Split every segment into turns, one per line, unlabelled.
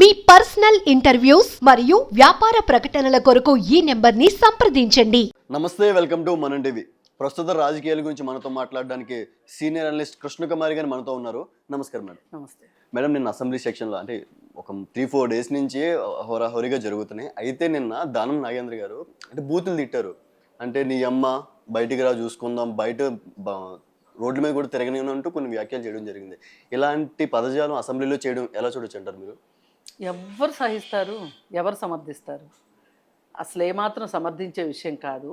మీ personal interviews మరియు వ్యాపార ప్రకటనల కొరకు ఈ నెంబర్ని సంప్రదించండి.
నమస్తే, వెల్కమ్ టు మనం టీవీ. ప్రస్తుత రాజకీయాల గురించి మనతో మాట్లాడడానికి సీనియర్ అనలిస్ట్ కృష్ణకుమారి గారు మనతో ఉన్నారు. నమస్కారం మేడం.
నమస్తే
మేడం, నిన్న అసెంబ్లీ సెక్షన్లో అంటే ఒక 3-4 డేస్ నుంచి హోరాహోరీగా జరుగుతున్నాయి. అయితే నిన్న దానం నాగేంద్ర గారు అంటే బూతులు తిట్టారు. అంటే నీ అమ్మ బయటికి రా చూసుకుందాం, బయట రోడ్ల మీద కూడా తిరగనివ్వనంటూ కొన్ని వ్యాఖ్యలు చేయడం జరిగింది. ఇలాంటి పదజాలం అసెంబ్లీలో చేయడం ఎలా చూడొచ్చు అంటారు మీరు?
ఎవరు సహిస్తారు, ఎవరు సమర్థిస్తారు? అసలు ఏమాత్రం సమర్థించే విషయం కాదు.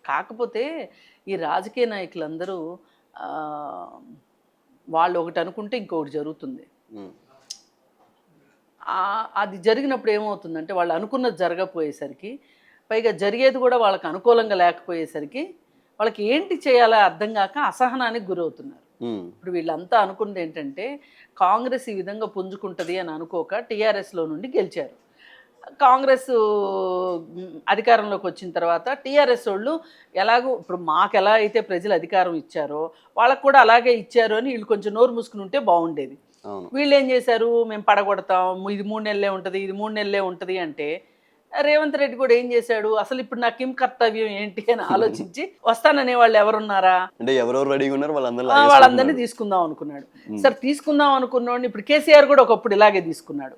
కాకపోతే ఈ రాజకీయ నాయకులందరూ వాళ్ళు ఒకటి అనుకుంటే ఇంకొకటి జరుగుతుంది. అది జరిగినప్పుడు ఏమవుతుందంటే వాళ్ళు అనుకున్నది జరగకపోయేసరికి, పైగా జరిగేది కూడా వాళ్ళకి అనుకూలంగా లేకపోయేసరికి వాళ్ళకి ఏంటి చేయాలో అర్థం కాక అసహనానికి గురవుతున్నారు. ఇప్పుడు వీళ్ళంతా అనుకున్నది ఏంటంటే కాంగ్రెస్ ఈ విధంగా పుంజుకుంటుంది అని అనుకోక టీఆర్ఎస్లో నుండి గెలిచారు. కాంగ్రెస్ అధికారంలోకి వచ్చిన తర్వాత టీఆర్ఎస్ వాళ్ళు ఎలాగో ఇప్పుడు మాకు ఎలా అయితే ప్రజలు అధికారం ఇచ్చారో వాళ్ళకు కూడా అలాగే ఇచ్చారు అని వీళ్ళు కొంచెం నోరు మూసుకుని ఉంటే బాగుండేది. వీళ్ళు ఏం చేశారు, మేము పడగొడతాం, ఇది 3 నెలలే ఉంటుంది, ఇది 3 నెలలే ఉంటుంది అంటే రేవంత్ రెడ్డి కూడా ఏం చేశాడు, అసలు ఇప్పుడు నాకేం కర్తవ్యం ఏంటి అని ఆలోచించి వస్తాననే వాళ్ళు ఎవరున్నారా
అంటే ఎవరెవరు రెడీగా ఉన్నారు
వాళ్ళందరినీ తీసుకుందాం అనుకున్నాడు. సరే తీసుకుందాం అనుకున్నాడు. ఇప్పుడు కేసీఆర్ కూడా ఒకప్పుడు ఇలాగే తీసుకున్నాడు,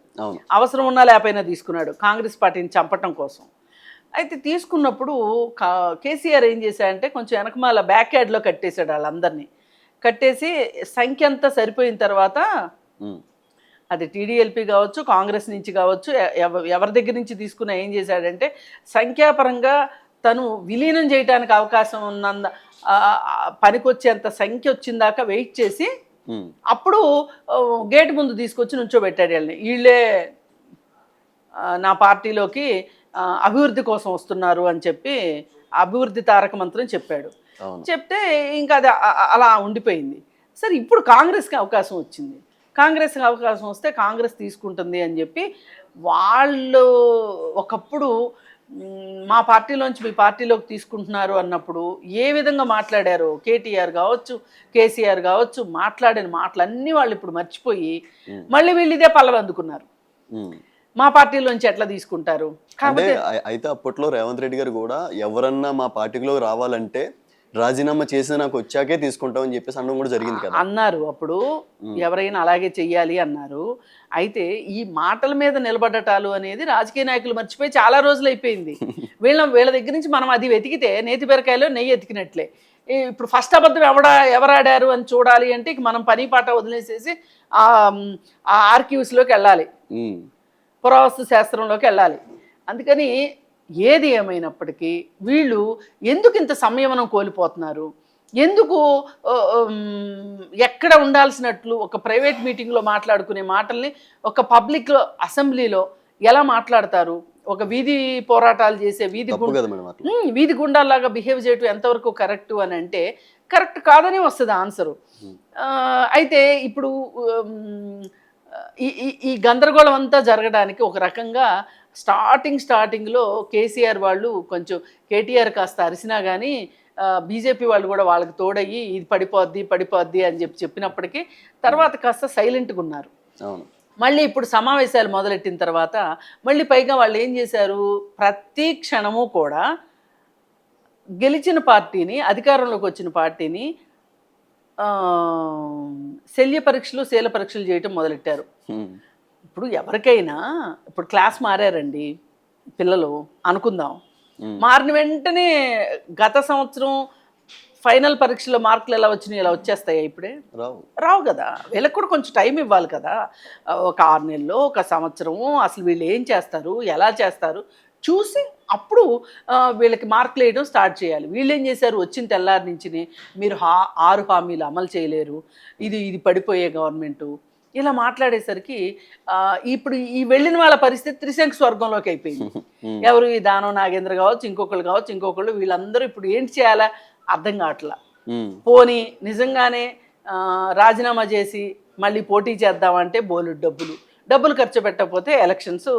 అవసరం ఉన్నా లేకపోయినా తీసుకున్నాడు కాంగ్రెస్ పార్టీని చంపటం కోసం. అయితే తీసుకున్నప్పుడు కేసీఆర్ ఏం చేశాడంటే కొంచెం వెనకమాల బ్యాక్ యార్డ్లో కట్టేశాడు వాళ్ళందరినీ. కట్టేసి సంఖ్య అంతా సరిపోయిన తర్వాత అది టీడీఎల్పీ కావచ్చు, కాంగ్రెస్ నుంచి కావచ్చు, ఎవరి దగ్గర నుంచి తీసుకున్నా ఏం చేశాడంటే సంఖ్యాపరంగా తను విలీనం చేయడానికి అవకాశం ఉన్నంత పనికొచ్చేంత సంఖ్య వచ్చిందాకా వెయిట్ చేసి అప్పుడు గేట్ ముందు తీసుకొచ్చి నుంచోబెట్టాడు వీళ్ళని. వీళ్ళే నా పార్టీలోకి అభివృద్ధి కోసం వస్తున్నారు అని చెప్పి అభివృద్ధి తారక మంత్రం చెప్పాడు. చెప్తే ఇంకా అది అలా ఉండిపోయింది. సరే ఇప్పుడు కాంగ్రెస్కి అవకాశం వచ్చింది. కాంగ్రెస్కి అవకాశం వస్తే కాంగ్రెస్ తీసుకుంటుంది అని చెప్పి వాళ్ళు ఒకప్పుడు మా పార్టీలోంచి మీ పార్టీలోకి తీసుకుంటున్నారు అన్నప్పుడు ఏ విధంగా మాట్లాడారో కేటీఆర్ కావచ్చు, కేసీఆర్ కావచ్చు, మాట్లాడిన మాటలన్నీ వాళ్ళు ఇప్పుడు మర్చిపోయి మళ్ళీ వీళ్ళు ఇదే పల్లవి అందుకున్నారు. మా పార్టీలోంచి ఎట్లా తీసుకుంటారు?
అయితే అప్పట్లో రేవంత్ రెడ్డి గారు కూడా ఎవరన్నా మా పార్టీలో రావాలంటే రాజీనామా చేసి నాకు వచ్చాకే తీసుకుంటామని చెప్పేసి అనడం కూడా జరిగింది కదా
అన్నారు. అప్పుడు ఎవరైనా అలాగే చెయ్యాలి అన్నారు. అయితే ఈ మాటల మీద నిలబడటాలు అనేది రాజకీయ నాయకులు మర్చిపోయి చాలా రోజులు అయిపోయింది. వీళ్ళ దగ్గర నుంచి మనం అది వెతికితే నేతి బీరకాయలో నెయ్యి ఎతికినట్లే. ఇప్పుడు ఫస్ట్ అబద్ధం ఎవరాడారు అని చూడాలి అంటే ఇక మనం పని పాట వదిలేసేసి ఆ ఆర్కీవ్స్లోకి వెళ్ళాలి, పురావస్తు శాస్త్రంలోకి వెళ్ళాలి. అందుకని ఏది ఏమైనప్పటికీ వీళ్ళు ఎందుకు ఇంత సంయమనం కోల్పోతున్నారు, ఎందుకు ఎక్కడ ఉండాల్సినట్లు ఒక ప్రైవేట్ మీటింగ్లో మాట్లాడుకునే మాటల్ని ఒక పబ్లిక్లో అసెంబ్లీలో ఎలా మాట్లాడతారు? ఒక వీధి పోరాటాలు చేసే వీధి గుండాల్లాగా బిహేవ్ చేయటం ఎంతవరకు కరెక్టు అని అంటే కరెక్ట్ కాదని వస్తుంది ఆన్సరు. అయితే ఇప్పుడు ఈ గందరగోళం అంతా జరగడానికి ఒక రకంగా స్టార్టింగ్లో కేసీఆర్ వాళ్ళు కొంచెం కేటీఆర్ కాస్త అరిసినా కానీ బీజేపీ వాళ్ళు కూడా వాళ్ళకి తోడయ్యి ఇది పడిపోద్ది అని చెప్పినప్పటికీ తర్వాత కాస్త సైలెంట్గా ఉన్నారు. మళ్ళీ ఇప్పుడు సమావేశాలు మొదలెట్టిన తర్వాత మళ్ళీ పైగా వాళ్ళు ఏం చేశారు, ప్రతి క్షణము కూడా గెలిచిన పార్టీని, అధికారంలోకి వచ్చిన పార్టీని శల్య పరీక్షలు శీల పరీక్షలు చేయటం మొదలెట్టారు. ఇప్పుడు ఎవరికైనా ఇప్పుడు క్లాస్ మారారండి పిల్లలు అనుకుందాం, మారిన వెంటనే గత సంవత్సరం ఫైనల్ పరీక్షలో మార్కులు ఎలా వచ్చినాయి ఇలా వచ్చేస్తాయా? ఇప్పుడే రావు కదా. వీళ్ళకి కూడా కొంచెం టైం ఇవ్వాలి కదా. ఒక 6 నెలలు, ఒక సంవత్సరము అసలు వీళ్ళు ఏం చేస్తారు, ఎలా చేస్తారు చూసి అప్పుడు వీళ్ళకి మార్కులు వేయడం స్టార్ట్ చేయాలి. వీళ్ళు ఏం చేశారు, వచ్చిన తెల్లారి నుంచి మీరు 6 హామీలు అమలు చేయలేరు, ఇది పడిపోయే గవర్నమెంటు ఇలా మాట్లాడేసరికి ఇప్పుడు ఈ వెళ్ళిన వాళ్ళ పరిస్థితి త్రిశంకు స్వర్గంలోకి అయిపోయింది. ఎవరు ఈ దానం నాగేంద్ర కావచ్చు, ఇంకొకళ్ళు వీళ్ళందరూ ఇప్పుడు ఏంటి చేయాలా అర్థం కావట్లా. పోనీ నిజంగానే రాజీనామా చేసి మళ్ళీ పోటీ చేద్దామంటే బోలెడు డబ్బులు, డబ్బులు ఖర్చు పెట్టకపోతే ఎలక్షన్స్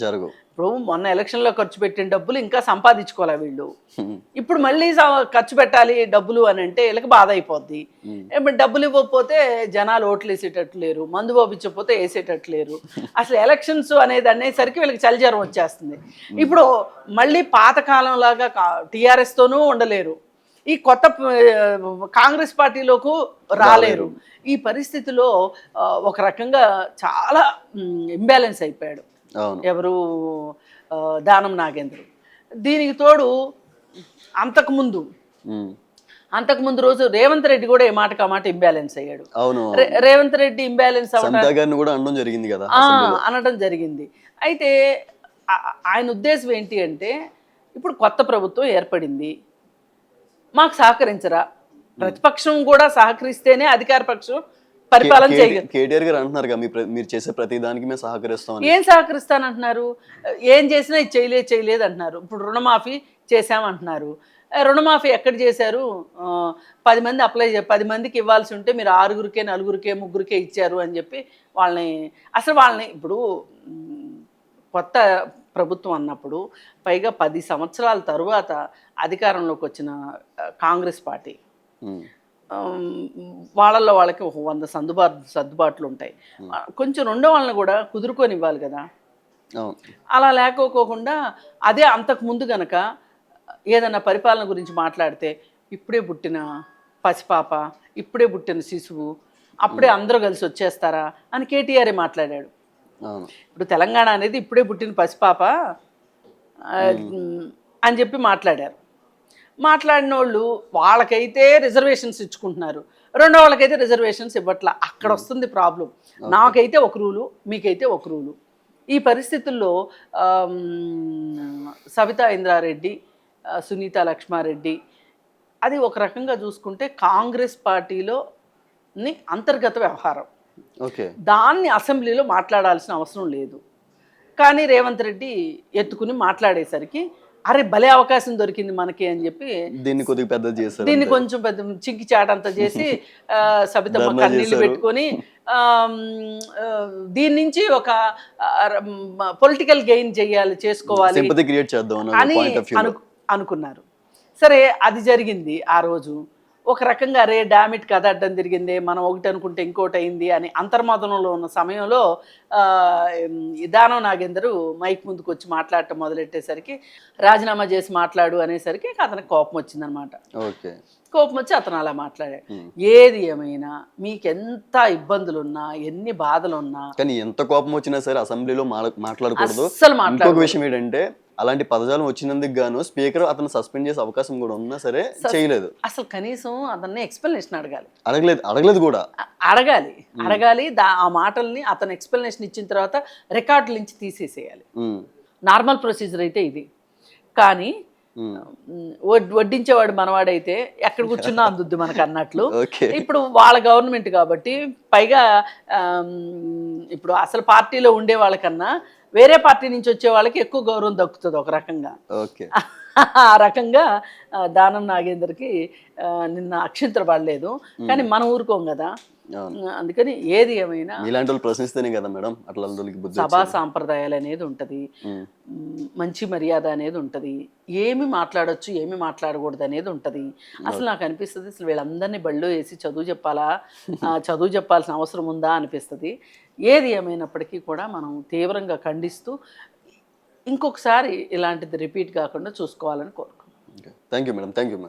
జరగవు.
ఇప్పుడు మొన్న ఎలక్షన్లో ఖర్చు పెట్టిన డబ్బులు ఇంకా సంపాదించుకోవాలి వీళ్ళు. ఇప్పుడు మళ్ళీ ఖర్చు పెట్టాలి డబ్బులు అని అంటే వీళ్ళకి బాధ అయిపోద్ది. డబ్బులు ఇవ్వకపోతే జనాలు ఓట్లు వేసేటట్లు లేరు, మందు పంపించకపోతే వేసేటట్లు లేరు. అసలు ఎలక్షన్స్ అనేది అనేసరికి వీళ్ళకి చలిజ్వరం వచ్చేస్తుంది. ఇప్పుడు మళ్ళీ పాతకాలం లాగా టీఆర్ఎస్తోనూ ఉండలేరు, ఈ కొత్త కాంగ్రెస్ పార్టీలోకి రాలేరు. ఈ పరిస్థితిలో ఒక రకంగా చాలా ఇంబ్యాలెన్స్ అయిపోయాడు ఎవరు, దానం నాగేంద్ర. దీనికి తోడు అంతకుముందు రోజు రేవంత్ రెడ్డి కూడా ఏ మాటకు ఆ మాట ఇంబ్యాలెన్స్ అయ్యాడు. రేవంత్ రెడ్డి ఇంబ్యాలెన్స్ అనడం జరిగింది. అయితే ఆయన ఉద్దేశం ఏంటి అంటే, ఇప్పుడు కొత్త ప్రభుత్వం ఏర్పడింది, మాకు సహకరించరా, ప్రతిపక్షం కూడా సహకరిస్తేనే అధికార పక్షం పరిపాలన చేయగలరు.
కేటీఆర్ గారు అంటున్నారు మీరు చేసే ప్రతి దానికి మేము సహకరిస్తాం.
ఏం సహకరిస్తానంటున్నారు? ఏం చేసినా ఇది చేయలేదు అంటున్నారు. ఇప్పుడు రుణమాఫీ చేశామంటున్నారు. రుణమాఫీ ఎక్కడ చేశారు? 10 మంది 10 మందికి ఇవ్వాల్సి ఉంటే మీరు 6గురికే 4గురికే 3గురికే ఇచ్చారు అని చెప్పి వాళ్ళని ఇప్పుడు కొత్త ప్రభుత్వం అన్నప్పుడు, పైగా 10 సంవత్సరాల తరువాత అధికారంలోకి వచ్చిన కాంగ్రెస్ పార్టీ, వాళ్ళకి 100 సర్దుబాట్లు ఉంటాయి. కొంచెం రెండో వాళ్ళని కూడా కుదురుకొని ఇవ్వాలి కదా. అలా లేకపోకుండా అదే అంతకు ముందు గనక ఏదన్నా పరిపాలన గురించి మాట్లాడితే, ఇప్పుడే పుట్టిన పసిపాప, ఇప్పుడే పుట్టిన శిశువు, అప్పుడే అందరూ కలిసి వచ్చేస్తారా అని కేటీఆర్ మాట్లాడాడు. ఇప్పుడు తెలంగాణ అనేది ఇప్పుడే పుట్టిన పసిపాప అని చెప్పి మాట్లాడిన వాళ్ళు వాళ్ళకైతే రిజర్వేషన్స్ ఇచ్చుకుంటున్నారు, రెండో వాళ్ళకైతే రిజర్వేషన్స్ ఇవ్వట్లా. అక్కడ వస్తుంది ప్రాబ్లం. నాకైతే ఒక రూలు, మీకైతే ఒక రూలు. ఈ పరిస్థితుల్లో సబితా ఇంద్రారెడ్డి, సునీత లక్ష్మారెడ్డి, అది ఒక రకంగా చూసుకుంటే కాంగ్రెస్ పార్టీలోని అంతర్గత వ్యవహారం. దాన్ని అసెంబ్లీలో మాట్లాడాల్సిన అవసరం లేదు. కానీ రేవంత్ రెడ్డి ఎత్తుకుని మాట్లాడేసరికి, అరే భలే అవకాశం దొరికింది మనకి అని చెప్పి దీన్ని కొంచెం పెద్ద చింకి చాటంతా చేసి సబితమ్మ కన్నీళ్ళు పెట్టుకొని దీని నుంచి ఒక పొలిటికల్ గెయిన్ చేసుకోవాలి అని అనుకున్నారు. సరే, అది జరిగింది. ఆ రోజు ఒక రకంగా అరే డామిట్ కథ అడ్డం తిరిగింది, మనం ఒకటి అనుకుంటే ఇంకోటి అయింది అని అంతర్మదనంలో ఉన్న సమయంలో దానం నాగేందర్ మైక్ ముందుకు వచ్చి మాట్లాడటం మొదలెట్టేసరికి, రాజీనామా చేసి మాట్లాడు అనేసరికి అతనికి కోపం వచ్చిందనమాట. కోపం వచ్చి అతను అలా మాట్లాడాడు. ఏది ఏమైనా మీకెంత ఇబ్బందులున్నా, ఎన్ని బాధలున్నా,
కానీ ఎంత కోపం వచ్చినా సరే అసెంబ్లీలో మాట్లాడకూడదు. అసలు ఇంకొక విషయం ఏంటంటే, అలాంటి పదజాలం వచ్చినందుకు గాను స్పీకర్ అతను సస్పెండ్ చేసే అవకాశం కూడా ఉన్నా సరే చేయలేదు.
అసలు కనీసం అతన్ని ఎక్స్ప్లెనేషన్
అడగలేదు కూడా.
అడగాలి. ఆ మాటల్ని అతను ఎక్స్ప్లెనేషన్ ఇచ్చిన తర్వాత రికార్డుల నుంచి తీసేసేయాలి. నార్మల్ ప్రొసీజర్ అయితే ఇది. కానీ వడ్డించేవాడు మనవాడైతే ఎక్కడ కూర్చున్నా అందుద్ది మనకు అన్నట్లు. ఇప్పుడు వాళ్ళ గవర్నమెంట్ కాబట్టి, పైగా ఇప్పుడు అసలు పార్టీలో ఉండే వాళ్ళకన్నా వేరే పార్టీ నుంచి వచ్చే వాళ్ళకి ఎక్కువ గౌరవం దక్కుతుంది ఒక రకంగా. ఆ రకంగా దానం నాగేందర్కి నిన్న అక్షింతలు పడలేదు. కానీ మనం ఊరుకోం కదా, అందుకని ఏది ఏమైనా
ప్రశ్నిస్తేనే కదా మేడం అట్లా
సభా సాంప్రదాయాలు అనేది ఉంటుంది, మంచి మర్యాద అనేది ఉంటుంది, ఏమి మాట్లాడొచ్చు ఏమి మాట్లాడకూడదు అనేది ఉంటుంది. అసలు నాకు అనిపిస్తుంది, అసలు వీళ్ళందరినీ బళ్ళో వేసి చదువు చెప్పాల్సిన అవసరం ఉందా అనిపిస్తుంది. ఏది ఏమైనప్పటికీ కూడా మనం తీవ్రంగా ఖండిస్తూ ఇంకొకసారి ఇలాంటిది రిపీట్ కాకుండా చూసుకోవాలని కోరుకుంటున్నాం.
Thank you madam. Thank you.